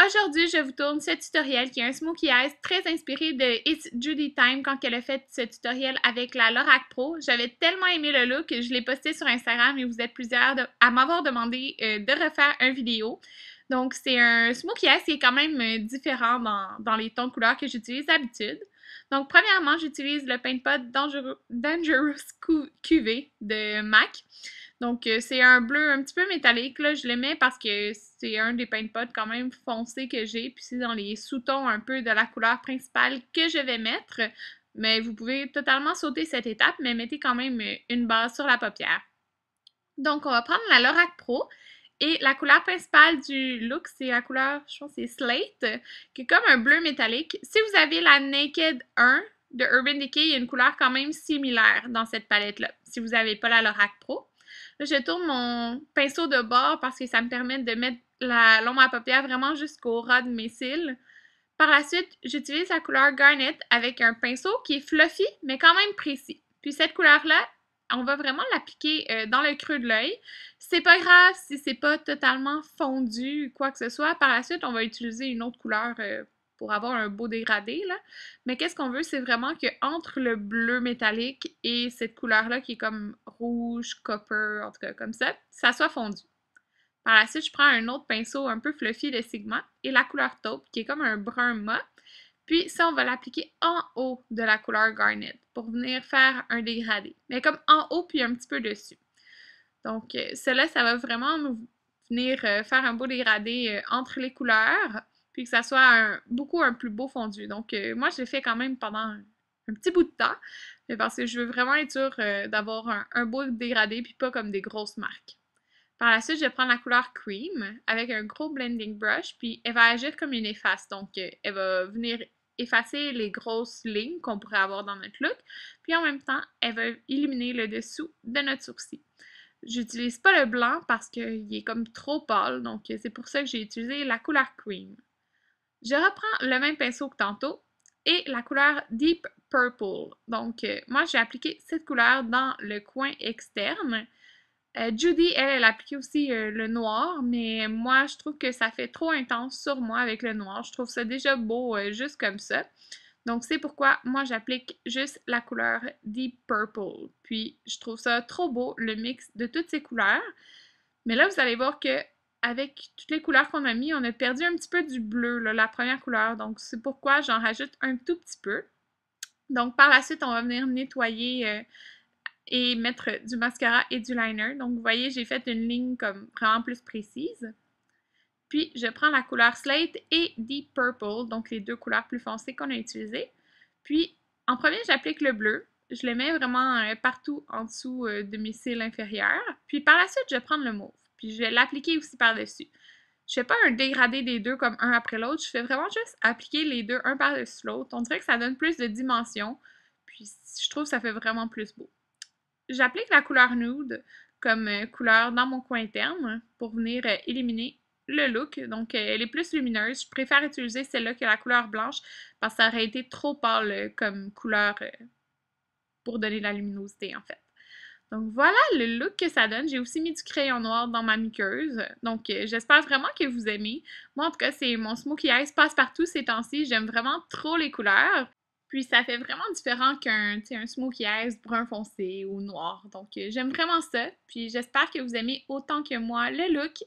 aujourd'hui, je vous tourne ce tutoriel qui est un smokey eyes très inspiré de It's Judy Time quand elle a fait ce tutoriel avec la Lorac Pro. J'avais tellement aimé le look que je l'ai posté sur Instagram et vous êtes plusieurs à m'avoir demandé de refaire une vidéo. Donc, c'est un smokey eyes qui est quand même différent dans les tons de couleurs que j'utilise d'habitude. Donc, premièrement, j'utilise le Paint Pot Dangerous QV de MAC. Donc, c'est un bleu un petit peu métallique, là, je le mets parce que c'est un des paint pots quand même foncés que j'ai, puis c'est dans les sous-tons un peu de la couleur principale que je vais mettre, mais vous pouvez totalement sauter cette étape, mais mettez quand même une base sur la paupière. Donc, on va prendre la Lorac Pro, et la couleur principale du look, c'est la couleur, je pense que c'est Slate, qui est comme un bleu métallique. Si vous avez la Naked 1 de Urban Decay, il y a une couleur quand même similaire dans cette palette-là, si vous n'avez pas la Lorac Pro. Là, je tourne mon pinceau de bord parce que ça me permet de mettre l'ombre à paupières vraiment jusqu'au ras de mes cils. Par la suite, j'utilise la couleur Garnet avec un pinceau qui est fluffy, mais quand même précis. Puis cette couleur-là, on va vraiment l'appliquer dans le creux de l'œil. C'est pas grave si c'est pas totalement fondu ou quoi que ce soit. Par la suite, on va utiliser une autre couleur pour avoir un beau dégradé, là. Mais qu'est-ce qu'on veut, c'est vraiment que entre le bleu métallique et cette couleur-là qui est comme rouge, copper, en tout cas comme ça soit fondu. Par la suite, je prends un autre pinceau un peu fluffy de Sigma et la couleur taupe qui est comme un brun mat. Puis ça, on va l'appliquer en haut de la couleur Garnet pour venir faire un dégradé. Mais comme en haut puis un petit peu dessus. Donc, cela, ça va vraiment nous venir faire un beau dégradé entre les couleurs, puis que ça soit beaucoup un plus beau fondu. Donc, moi, je l'ai fait quand même pendant un petit bout de temps, mais parce que je veux vraiment être sûre d'avoir un beau dégradé, puis pas comme des grosses marques. Par la suite, je vais prendre la couleur Cream avec un gros blending brush, puis elle va agir comme une efface. Donc, elle va venir effacer les grosses lignes qu'on pourrait avoir dans notre look, puis en même temps, elle va illuminer le dessous de notre sourcil. J'utilise pas le blanc parce qu'il est comme trop pâle, donc c'est pour ça que j'ai utilisé la couleur Cream. Je reprends le même pinceau que tantôt et la couleur Deep Purple. Donc, moi, j'ai appliqué cette couleur dans le coin externe. Judy, elle a appliqué aussi le noir, mais moi, je trouve que ça fait trop intense sur moi avec le noir. Je trouve ça déjà beau juste comme ça. Donc, c'est pourquoi moi, j'applique juste la couleur Deep Purple. Puis, je trouve ça trop beau, le mix de toutes ces couleurs. Mais là, vous allez voir que avec toutes les couleurs qu'on a mis, on a perdu un petit peu du bleu, là, la première couleur. Donc, c'est pourquoi j'en rajoute un tout petit peu. Donc, par la suite, on va venir nettoyer et mettre du mascara et du liner. Donc, vous voyez, j'ai fait une ligne comme vraiment plus précise. Puis, je prends la couleur Slate et Deep Purple, donc les deux couleurs plus foncées qu'on a utilisées. Puis, en premier, j'applique le bleu. Je le mets vraiment partout en dessous de mes cils inférieurs. Puis, par la suite, je vais prendre le mauve. Puis, je vais l'appliquer aussi par-dessus. Je fais pas un dégradé des deux comme un après l'autre. Je fais vraiment juste appliquer les deux un par-dessus l'autre. On dirait que ça donne plus de dimension. Puis, je trouve que ça fait vraiment plus beau. J'applique la couleur nude comme couleur dans mon coin interne pour venir éliminer le look. Donc, elle est plus lumineuse. Je préfère utiliser celle-là que la couleur blanche parce que ça aurait été trop pâle comme couleur pour donner de la luminosité, en fait. Donc, voilà le look que ça donne. J'ai aussi mis du crayon noir dans ma muqueuse. Donc, j'espère vraiment que vous aimez. Moi, en tout cas, c'est mon smokey eyes passe-partout ces temps-ci. J'aime vraiment trop les couleurs. Puis ça fait vraiment différent qu'un smokey eyes brun foncé ou noir. Donc j'aime vraiment ça. Puis j'espère que vous aimez autant que moi le look